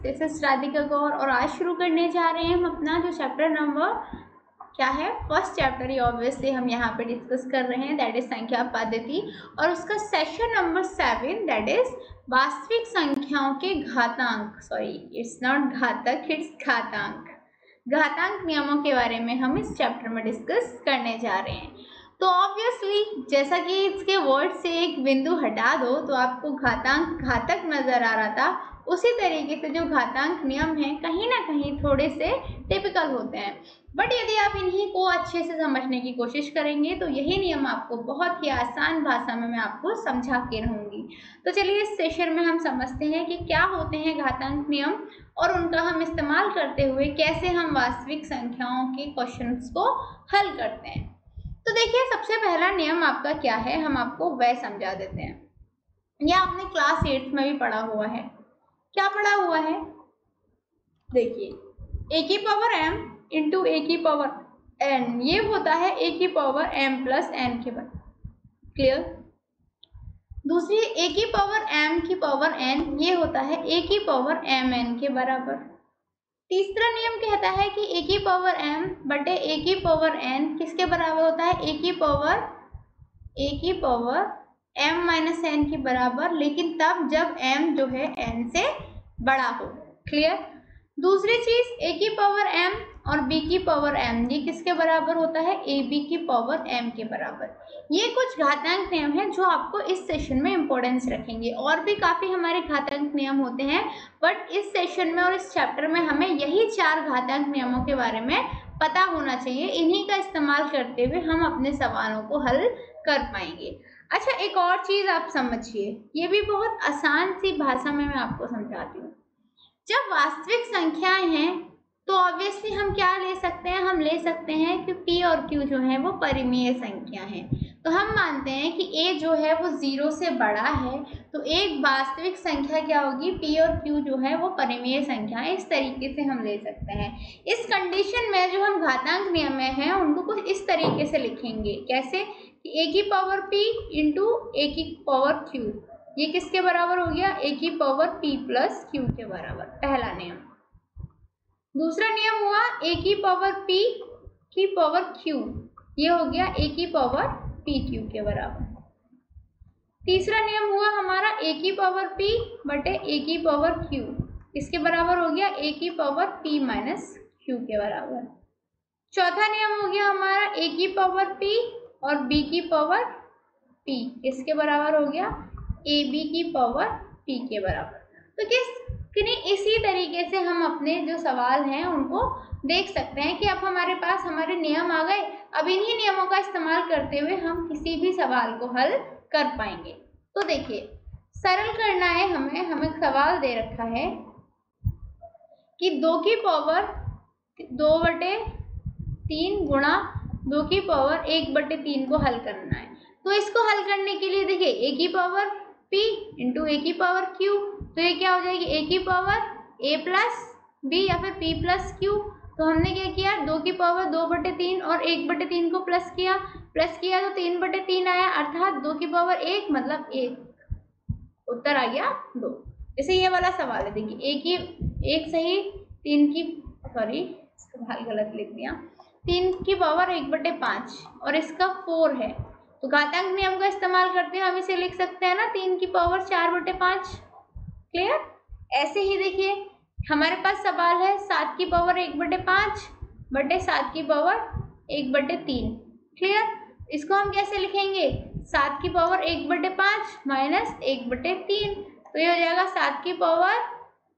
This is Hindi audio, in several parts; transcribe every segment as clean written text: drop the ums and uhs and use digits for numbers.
दिस इज राधिका गौर और आज शुरू करने जा रहे हैं हम अपना जो चैप्टर नंबर क्या है, फर्स्ट चैप्टर ही ऑब्वियसली हम यहाँ पे डिस्कस कर रहे हैं, दैट इज संख्या पद्धति और उसका सेशन नंबर 7 दैट इज वास्तविक संख्याओं के घातांक, सॉरी इट्स नॉट घातक, इट्स घातांक नियमों के बारे में हम इस चैप्टर में डिस्कस करने जा रहे हैं। तो ऑब्वियसली जैसा कि इसके वर्ड से एक बिंदु हटा दो तो आपको घातांक घातक नजर आ रहा था, उसी तरीके से जो घातांक नियम हैं कहीं ना कहीं थोड़े से टिपिकल होते हैं, बट यदि आप इन्हीं को अच्छे से समझने की कोशिश करेंगे तो यही नियम आपको बहुत ही आसान भाषा में मैं आपको समझा के रहूँगी। तो चलिए इस सेशन में हम समझते हैं कि क्या होते हैं घातांक नियम और उनका हम इस्तेमाल करते हुए कैसे हम वास्तविक संख्याओं के क्वेश्चंस को हल करते हैं। तो देखिए सबसे पहला नियम आपका क्या है, हम आपको वह समझा देते हैं। यह आपने क्लास 8 में भी पढ़ा हुआ है। क्या पढ़ा हुआ है? देखिए a की पावर m इंटू a की पावर n, ये होता है a की पावर m प्लस n के बराबर। क्लियर? दूसरी a की पावर m की पावर n, ये होता है a की पावर mn के बराबर। तीसरा नियम कहता है कि a की पावर m बटे a की पावर n किसके बराबर होता है? a की पावर m माइनस n के बराबर, लेकिन तब जब m जो है n से बड़ा हो। क्लियर? दूसरी चीज a की पावर m और b की पावर m, ये किसके बराबर होता है? ab की पावर m के बराबर। ये कुछ घातांक नियम हैं जो आपको इस सेशन में इंपॉर्टेंस रखेंगे। और भी काफी हमारे घातांक नियम होते हैं, बट इस सेशन में और इस चैप्टर में हमें यही 4 घातांक नियमों के बारे में पता होना चाहिए। इन्हीं का इस्तेमाल करते हुए हम अपने सवालों को हल कर पाएंगे। अच्छा, एक और चीज आप समझिए, ये भी बहुत आसान सी भाषा में मैं आपको समझाती हूँ। जब वास्तविक संख्याएं हैं तो ऑब्वियसली हम क्या ले सकते हैं? हम ले सकते हैं कि p और q जो है वो परिमेय संख्या है। तो हम मानते हैं कि a जो है वो 0 से बड़ा है, तो एक वास्तविक संख्या क्या होगी? p और q जो है वो परिमेय संख्या है। इस तरीके से हम ले सकते हैं। इस कंडीशन में जो हम घातांक नियम में हैं उनको कुछ इस तरीके से लिखेंगे। कैसे? कि a की पावर p इंटू a की पावर q, ये किसके बराबर हो गया? a की पावर p प्लस q के बराबर, पहला नियम। दूसरा नियम हुआ a की पावर p की पावर q, ये हो गया a की पावर pq के बराबर। तीसरा नियम हुआ हमारा a की पावर p बटे a की पावर q, इसके बराबर हो गया a की पावर p माइनस q के बराबर। चौथा नियम हो गया हमारा a की पावर p और b की पावर p, इसके बराबर हो गया ab की पावर p के बराबर। तो इसी तरीके से हम अपने जो सवाल हैं उनको देख सकते हैं कि अब हमारे पास हमारे नियम आ गए। अब इन्हीं नियमों का इस्तेमाल करते हुए हम किसी भी सवाल को हल कर पाएंगे। तो देखिए सरल करना है हमें सवाल दे रखा है कि 2 की पावर 2/3 गुणा 2 की पावर 1/3 को हल करना है। तो इसको हल करने के लिए देखिए a की पावर p इंटू a की पावर q, तो ये क्या हो जाएगी? a की पावर a प्लस b या फिर p प्लस q। तो हमने क्या किया? 2 की पावर 2/3 और 1/3 को प्लस किया तो 3/3 आया, अर्थात 2 की पावर 1 मतलब 1, उत्तर आ गया 2। जैसे ये वाला सवाल है, देखिए एक सही 3 की, सॉरी सवाल गलत लिख दिया, 3 की पावर 1/5 और इसका 4 है, तो घातांक नियम का इस्तेमाल करते हुए हम इसे लिख सकते हैं ना 3 की पावर 4/5। क्लियर? ऐसे ही देखिए हमारे पास सवाल है 7 की पावर 1/5 बटे 7 की पावर 1/3। क्लियर? इसको हम कैसे लिखेंगे? 7 की पावर 1/5 माइनस 1/3, तो ये हो जाएगा 7 की पावर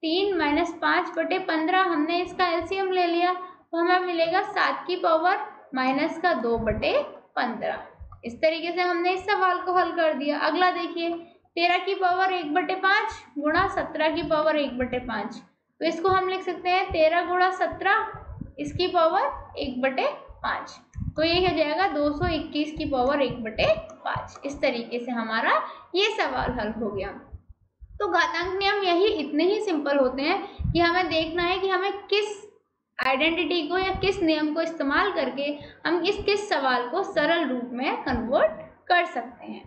3 माइनस 5/15। हमने इसका एलसीएम ले लिया तो हमें मिलेगा 7 की पावर माइनस का 2/15। इस तरीके से हमने इस सवाल को हल कर दिया। अगला देखिए 13 की पावर 1/5 गुणा 17 की पावर 1/5, तो इसको हम लिख सकते हैं 13 गुणा 17 इसकी पावर 1/5, तो ये हो जाएगा 221 की पावर 1/5। इस तरीके से हमारा ये सवाल हल हो गया। तो घातांक नियम यही इतने ही सिंपल होते हैं कि हमें देखना है कि हमें किस आइडेंटिटी को या किस नियम को इस्तेमाल करके हम किस सवाल को सरल रूप में कन्वर्ट कर सकते हैं।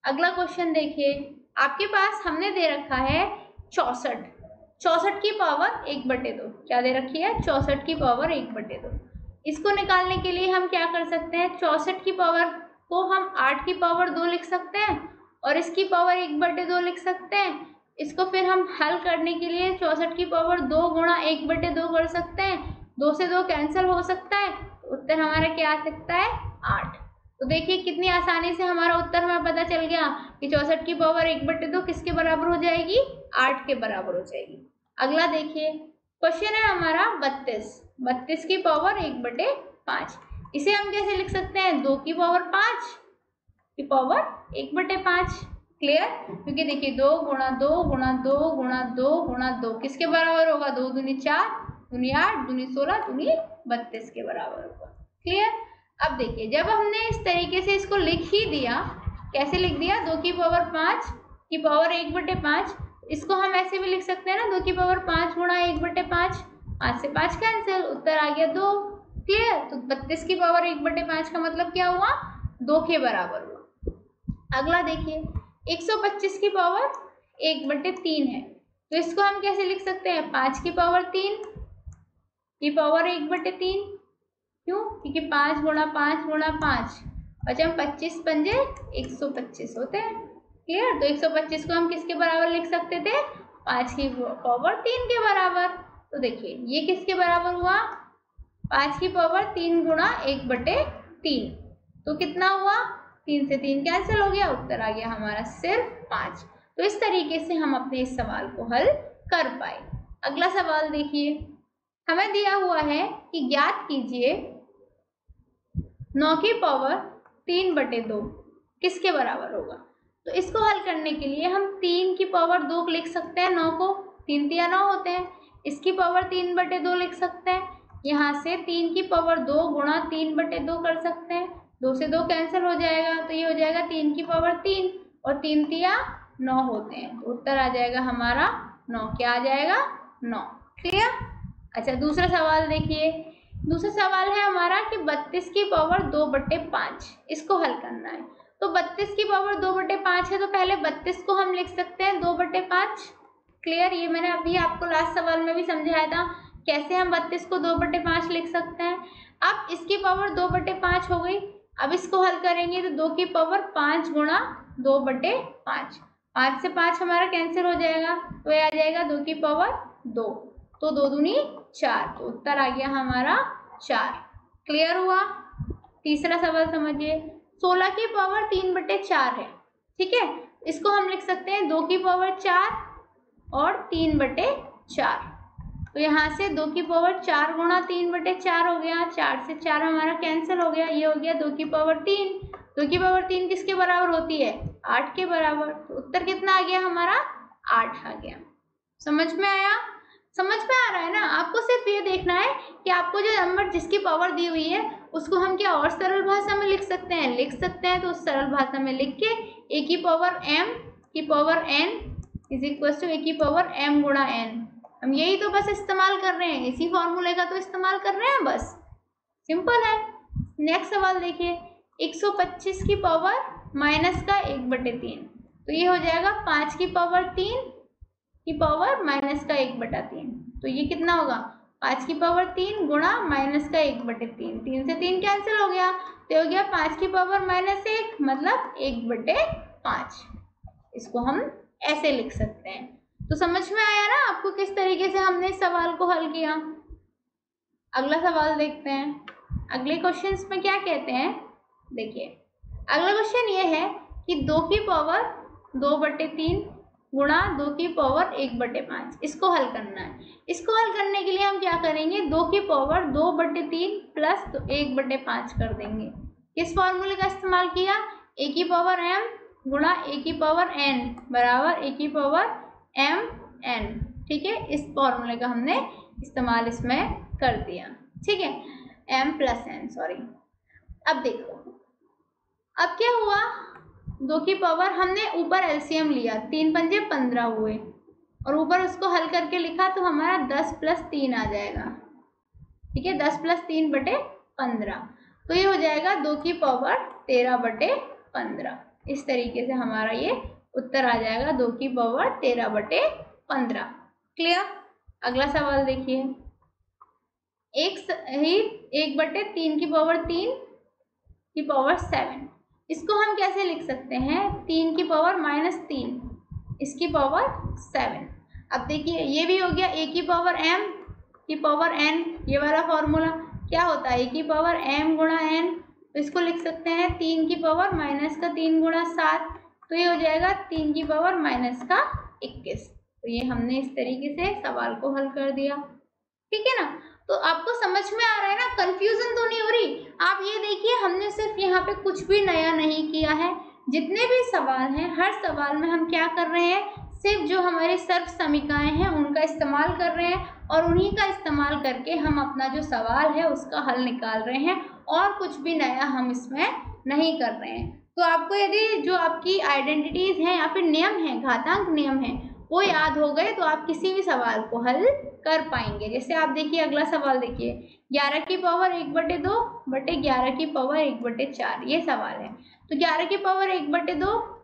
अगला क्वेश्चन देखिए, आपके पास हमने दे रखा है 64 64 की पावर 1/2, क्या दे रखी है 64 की पावर 1/2। इसको निकालने के लिए हम क्या कर सकते हैं, 64 की पावर को हम 8 की पावर 2 लिख सकते हैं और इसकी पावर 1/2 लिख सकते हैं। इसको फिर हम हल करने के लिए 64 की पावर 2 गुणा 1/2 कर सकते हैं, 2 से 2 कैंसिल हो सकता है, उत्तर हमारा क्या आ सकता है 8। तो देखिए कितनी आसानी से हमारा उत्तर हमें पता चल गया कि 64 की पावर 1/2 किसके बराबर हो जाएगी, 8 के बराबर हो जाएगी। अगला देखिए क्वेश्चन है हमारा 32 की पावर 1/5। इसे हम कैसे लिख सकते हैं, 2 की पावर 5 की पावर 1/5। क्लियर, क्योंकि देखिए 2 गुणा 2 गुणा 2 गुणा 2 गुणा 2 किसके बराबर होगा, 2 दूनी 4, दूनी 8, दूनी 16, दूनी 32 के बराबर होगा। क्लियर। अब देखिए जब हमने इस तरीके से इसको लिख ही दिया, कैसे लिख दिया, 2 की पावर 5 की पावर 1/5, इसको हम ऐसे भी लिख सकते हैं ना, 2 की पावर 5 गुणा 1/5, 5 से 5 कैंसिल, उत्तर आ गया 2। क्लियर। तो 32 की पावर 1/5 का मतलब क्या हुआ, 2 के बराबर हुआ। अगला देखिए 125 की पावर 1/3 है, तो इसको हम कैसे लिख सकते हैं, 5 की पावर 3 की पावर 1/3। क्यों, क्योंकि 5 गुणा 5 गुणा 5 बचा 25 पंजे 125 होते हैं। क्लियर। तो 125 को हम किसके बराबर लिख सकते थे, 5 की पावर 3 के बराबर। तो देखिए ये किसके बराबर हुआ, 5 की पावर 3 गुणा 1/3, तो कितना हुआ, 3 से 3 कैंसिल हो गया, उत्तर आ गया हमारा सिर्फ 5। तो इस तरीके से हम अपने इस सवाल को हल कर पाए। अगला सवाल देखिए, हमें दिया हुआ है कि ज्ञात कीजिए 9 की पावर 3/2 किसके बराबर होगा। तो इसको हल करने के लिए हम 3 की पावर 2 लिख सकते हैं, 9 को 3 तिया 9 होते हैं, इसकी पावर 3/2 लिख सकते हैं। यहाँ से 3 की पावर 2 गुणा 3/2 कर सकते हैं, 2 से 2 कैंसिल हो जाएगा, तो ये हो जाएगा 3 की पावर 3 और 3 तिया 9 होते हैं, तो उत्तर आ जाएगा हमारा 9। क्या आ जाएगा 9। क्लियर। अच्छा दूसरा सवाल देखिए, दूसरा सवाल है हमारा कि 32 की पावर 2/5, इसको हल करना है। तो 32 की पावर 2/5 है, तो पहले 32 को हम लिख सकते हैं 2/5। क्लियर। ये मैंने अभी आपको लास्ट सवाल में भी समझाया था कैसे हम 32 को 2/5 लिख सकते हैं। अब इसकी पावर 2/5 हो गई, अब इसको हल करेंगे तो 2 की पावर 5 गुणा 2/5, 5 से 5 हमारा कैंसिल हो जाएगा, तो ये आ जाएगा 2 की पावर 2, तो 2 दूनी 4, तो उत्तर आ गया हमारा 4। क्लियर हुआ। तीसरा सवाल समझिए, 16 की पावर 3/4 है, ठीक है, इसको हम लिख सकते हैं 2 की पावर 4 और 3/4। तो यहाँ से 2 की पावर 4 गुणा 3/4 हो गया, 4 से 4 हमारा कैंसिल हो गया, ये हो गया 2 की पावर 3। 2 की पावर 3 किसके बराबर होती है, 8 के बराबर, तो उत्तर कितना आ गया हमारा 8 आ गया। समझ में आया, समझ में आ रहा है ना। आपको सिर्फ ये देखना है कि आपको जो नंबर जिसकी पावर दी हुई है उसको हम क्या और सरल भाषा में लिख सकते हैं, तो उस सरल भाषा में लिख के a की पावर m की power n is equal to a की पावर m गुणा n, हम यही तो बस इस्तेमाल कर रहे हैं, इसी फॉर्मूले का तो इस्तेमाल कर रहे हैं, बस सिंपल है। नेक्स्ट सवाल देखिए, 125 की पावर माइनस का 1/3, तो ये हो जाएगा 5 की पावर 3 की पावर माइनस का 1/3, तो ये कितना होगा 5 की पावर 3 गुणा माइनस का 1/3, 3 से 3 कैंसिल हो गया, तो हो गया 5 की पावर -1 मतलब 1/5। इसको हम ऐसे लिख सकते हैं। तो समझ में आया ना आपको किस तरीके से हमने इस सवाल को हल किया। अगला सवाल देखते हैं, अगले क्वेश्चंस में क्या कहते हैं। देखिए अगला क्वेश्चन ये है कि 2 की पावर 2/3 गुणा 2 की पावर 1/5, इसको हल करना है। इसको हल करने के लिए हम क्या करेंगे, 2 की पावर 2/3 प्लस 1/5 कर देंगे। किस फॉर्मूले का इस्तेमाल किया, a की पावर m गुणा a की पावर n बराबर a की पावर m n, ठीक है, इस फॉर्मूले का हमने इस्तेमाल इसमें कर दिया, ठीक है, m + n सॉरी। अब देखो अब क्या हुआ, 2 की पावर हमने ऊपर एलसीएम लिया, 3 पंजे 15 हुए और ऊपर उसको हल करके लिखा तो हमारा 10 + 3 आ जाएगा, ठीक है, 10 + 3/15, तो ये हो जाएगा 2 की पावर 13/15। इस तरीके से हमारा ये उत्तर आ जाएगा 2 की पावर 13/15। क्लियर। अगला सवाल देखिए, 1/3 की पावर 3 की पावर 7, इसको हम कैसे लिख सकते हैं? 3 की पावर -3 इसकी पावर 7। अब देखिए ये भी हो गया a की पावर m की पावर n, ये वाला फॉर्मूला क्या होता है? a की पावर m गुणा n, तो इसको लिख सकते हैं 3 की पावर -3 गुणा 7, तो ये हो जाएगा 3 की पावर -21। तो ये हमने इस तरीके से सवाल को हल कर दिया, ठीक है ना। तो आपको समझ में आ रहा है ना, कंफ्यूजन तो नहीं हो रही। आप ये देखिए हमने सिर्फ यहाँ पे कुछ भी नया नहीं किया है, जितने भी सवाल हैं हर सवाल में हम क्या कर रहे हैं, सिर्फ जो हमारे सर्व समीकरण हैं उनका इस्तेमाल कर रहे हैं और उन्हीं का इस्तेमाल करके हम अपना जो सवाल है उसका हल निकाल रहे हैं, और कुछ भी नया हम इसमें नहीं कर रहे हैं। तो आपको यदि जो आपकी आइडेंटिटीज हैं या फिर नियम है, घातांक नियम है, वो याद हो गए तो आप किसी भी सवाल को हल कर पाएंगे। जैसे आप देखिए अगला सवाल देखिए, 11 की पावर 1/2 बटे 11 की पावर 1/4, ये सवाल है। तो 11 की पावर 1/2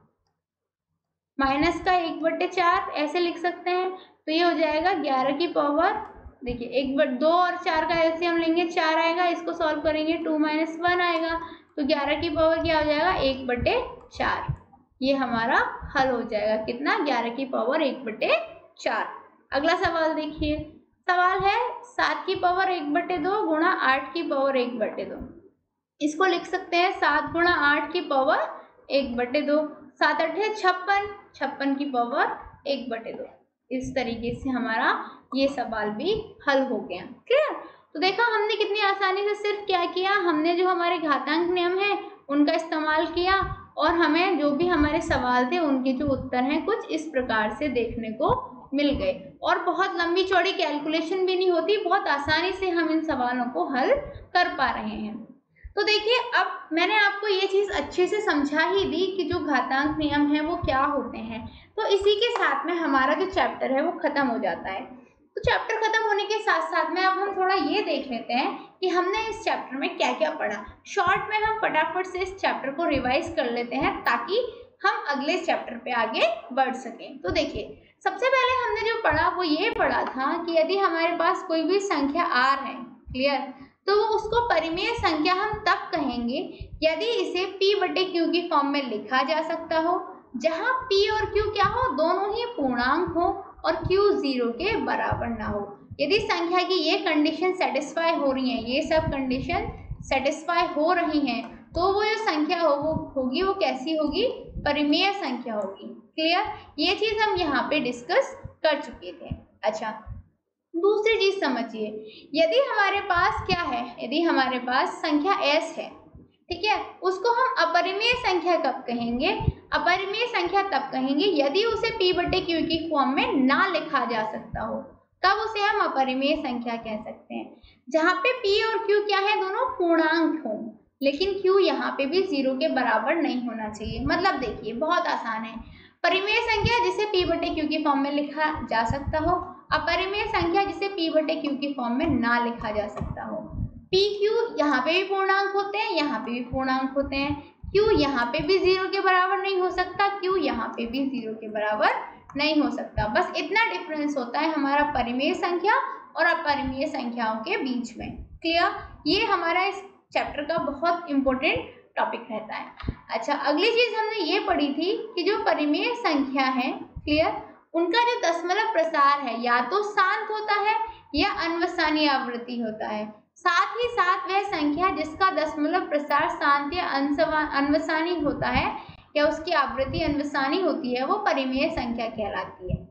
माइनस का 1/4 ऐसे लिख सकते हैं, तो ये हो जाएगा 11 की पावर, देखिए 1/2 और 4 का एलसीएम लेंगे 4 आएगा, इसको सॉल्व करेंगे 2 - 1 आएगा, तो 11 की पावर क्या हो जाएगा 1/4, ये हमारा हल हो जाएगा कितना? 11 की पावर 1/4। अगला सवाल देखिए, सवाल है 7 की पावर 1/2 गुणा 8 की पावर 1/2, इसको लिख सकते हैं 7 गुणा 8 की पावर 1/2, 7 8 56, 56 की पावर 1/2। इस तरीके से हमारा ये सवाल भी हल हो गया, क्लियर। तो देखा हमने कितनी आसानी से सिर्फ क्या किया, हमने जो हमारे घातांक नियम है उनका इस्तेमाल किया, और हमें जो भी हमारे सवाल थे उनके जो उत्तर हैं कुछ इस प्रकार से देखने को मिल गए, और बहुत लंबी चौड़ी कैलकुलेशन भी नहीं होती, बहुत आसानी से हम इन सवालों को हल कर पा रहे हैं। तो देखिए अब मैंने आपको ये चीज़ अच्छे से समझा ही दी कि जो घातांक नियम है वो क्या होते हैं। तो इसी के साथ में हमारा जो चैप्टर है वो खत्म हो जाता है। तो चैप्टर खत्म होने के साथ साथ में अब हम थोड़ा ये देख लेते हैं कि हमने इस चैप्टर में क्या क्या पढ़ा। शॉर्ट में हम फटाफट से इस चैप्टर को रिवाइज कर लेते हैं ताकि हम अगले चैप्टर पे आगे बढ़ सकें। तो देखिए सबसे पहले हमने जो पढ़ा वो ये पढ़ा था कि यदि हमारे पास कोई भी संख्या r है, क्लियर, तो उसको परिमेय संख्या हम तब कहेंगे यदि इसे p/q की फॉर्म में लिखा जा सकता हो, जहां p और q क्या हो, दोनों ही पूर्णांक हो और q 0 के बराबर ना हो। यदि संख्या की ये कंडीशन सेटिस्फाई हो रही है, ये सब कंडीशन सेटिस्फाई हो रही हैं, तो वो जो संख्या होगी वो कैसी होगी? परिमेय संख्या होगी, क्लियर। ये चीज हम यहाँ पे डिस्कस कर चुके थे। अच्छा दूसरी चीज समझिए, यदि हमारे पास क्या है, यदि हमारे पास संख्या s है, ठीक है, उसको हम अपरिमेय संख्या कब कहेंगे? अपरिमेय संख्या तब कहेंगे यदि उसे p/q की फॉर्म में ना लिखा जा सकता हो, तब उसे हम अपरिमेय संख्या कह सकते हैं। जहाँ पे p और q क्या है, दोनों पूर्णांक हों, लेकिन q यहाँ पे भी 0 के बराबर नहीं होना चाहिए। मतलब देखिए बहुत आसान है, परिमेय संख्या जिसे p/q की फॉर्म में लिखा जा सकता हो, अपरिमेय संख्या जिसे p/q की फॉर्म में ना लिखा जा सकता हो। pq यहाँ पे भी पूर्णांक होते हैं, यहाँ पे भी पूर्णांक होते हैं, q यहाँ पे भी 0 के बराबर नहीं हो सकता, q यहाँ पे भी 0 के बराबर नहीं हो सकता। बस इतना डिफरेंस होता है हमारा परिमेय संख्या और अपरिमेय संख्याओं के बीच में, क्लियर। ये हमारा इस चैप्टर का बहुत इंपॉर्टेंट टॉपिक रहता है। अच्छा अगली चीज हमने ये पढ़ी थी कि जो परिमेय संख्या है, क्लियर, उनका जो दशमलव प्रसार है या तो शांत होता है या अन्वसानी आवृत्ति होता है। साथ ही साथ वह संख्या जिसका दशमलव प्रसार शांत या अन्वसानी होता है या उसकी आवृत्ति अन्वसानी होती है, वो परिमेय संख्या कहलाती है।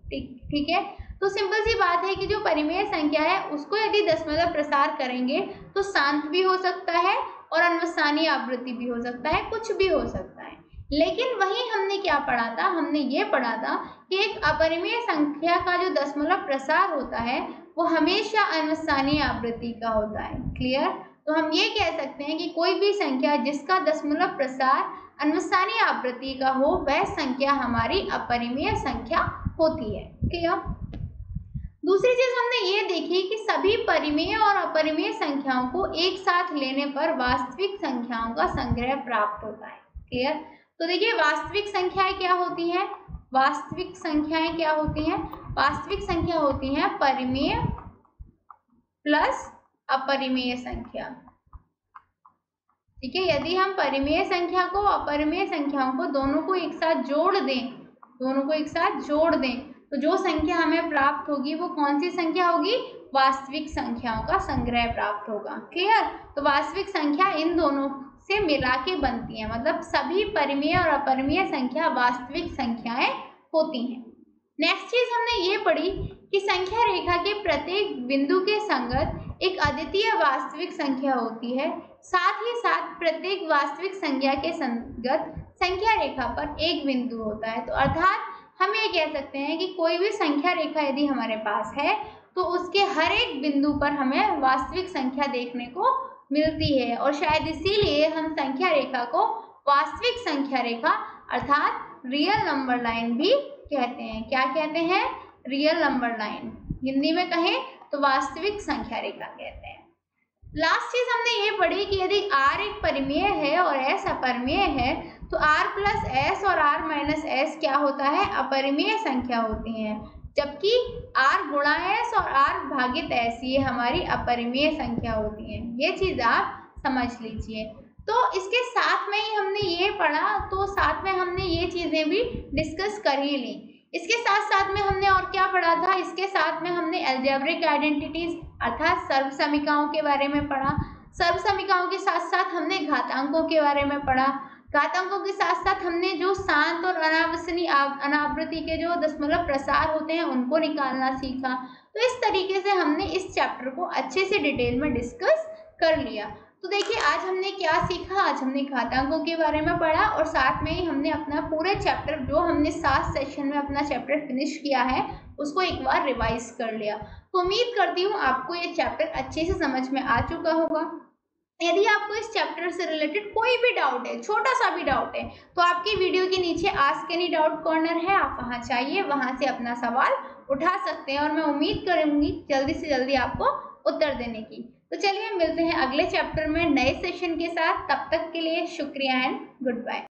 ठीक है, तो सिंपल सी बात है कि जो परिमेय संख्या है उसको यदि दशमलव प्रसार करेंगे तो शांत भी हो सकता है और अन्वसानी आवृत्ति भी हो सकता है, कुछ भी हो सकता है। लेकिन वही हमने क्या पढ़ा था, हमने ये पढ़ा था कि एक अपरिमेय संख्या का जो दशमलव प्रसार होता है वो हमेशा अन्वसानी आवृत्ति का होता है, क्लियर। तो हम ये कह सकते हैं कि कोई भी संख्या जिसका दशमलव प्रसार अन्वसानी आवृत्ति का हो वह संख्या हमारी अपरिमेय संख्या होती है, क्लियर। दूसरी चीज हमने ये देखी कि सभी परिमेय और अपरिमेय संख्याओं को एक साथ लेने पर वास्तविक संख्याओं का संग्रह प्राप्त होता है, क्लियर। तो देखिए वास्तविक संख्याएं क्या होती हैं, वास्तविक संख्याएं क्या होती हैं? वास्तविक संख्या होती हैं परिमेय प्लस अपरिमेय संख्या। ठीक है, यदि हम परिमेय संख्या को अपरिमेय संख्याओं को दोनों को एक साथ जोड़ दें, तो जो संख्या हमें प्राप्त होगी वो कौन सी संख्या होगी? वास्तविक संख्याओं का संग्रह प्राप्त होगा। क्लियर? तो वास्तविक संख्या इन दोनों से मिला के बनती है, मतलब सभी परिमेय और अपरिमेय संख्या वास्तविक संख्याएं होती हैं। नेक्स्ट चीज हमने ये पढ़ी कि संख्या रेखा के प्रत्येक बिंदु के संगत एक अद्वितीय वास्तविक संख्या होती है, साथ ही साथ प्रत्येक वास्तविक संख्या के संगत संख्या रेखा पर एक बिंदु होता है। तो अर्थात हम ये कह सकते हैं कि कोई भी संख्या रेखा यदि हमारे पास है तो उसके हर एक बिंदु पर हमें वास्तविक संख्या देखने को मिलती है, और शायद इसीलिए हम संख्या रेखा को वास्तविक संख्या रेखा अर्थात रियल नंबर लाइन भी कहते हैं। क्या कहते हैं? Real number line. हिंदी में कहें तो वास्तविक संख्या रेखा कहते हैं। लास्ट चीज हमने ये पढ़ी कि यदि R एक परिमेय है और S अपरिमेय है तो R प्लस S और R माइनस S क्या होता है? अपरिमेय संख्या होती हैं, जबकि R गुणा S और R भागित S ये हमारी अपरिमेय संख्या होती हैं। ये चीज आप समझ लीजिए। तो इसके साथ में ही हमने ये पढ़ा, तो साथ में हमने ये चीजें भी डिस्कस कर ही ली। इसके साथ साथ में हमने और क्या पढ़ा था? इसके साथ में हमने अलजेब्रिक आइडेंटिटीज अर्थात सर्वसमीकाओं के बारे में पढ़ा। सर्वसमीकाओं के साथ साथ हमने घातांकों के बारे में पढ़ा। घातांकों के साथ साथ हमने जो शांत और अनावृत्ति के जो दशमलव प्रसार होते हैं उनको निकालना सीखा। तो इस तरीके से हमने इस चैप्टर को अच्छे से डिटेल में डिस्कस कर लिया। तो देखिए आज हमने क्या सीखा? आज हमने घातांकों के बारे में पढ़ा और साथ में ही हमने अपना पूरे चैप्टर जो हमने 7 सेशन में अपना चैप्टर फिनिश किया है उसको एक बार रिवाइज कर लिया। तो उम्मीद करती हूँ आपको ये चैप्टर अच्छे से समझ में आ चुका होगा। यदि आपको इस चैप्टर से रिलेटेड कोई भी डाउट है, छोटा सा भी डाउट है, तो आपकी वीडियो के नीचे आस्क एनी डाउट कॉर्नर है, आप वहाँ जाइए, वहाँ से अपना सवाल उठा सकते हैं और मैं उम्मीद करूँगी जल्दी से जल्दी आपको उत्तर देने की। तो चलिए मिलते हैं अगले चैप्टर में नए सेशन के साथ। तब तक के लिए शुक्रिया एंड गुड बाय।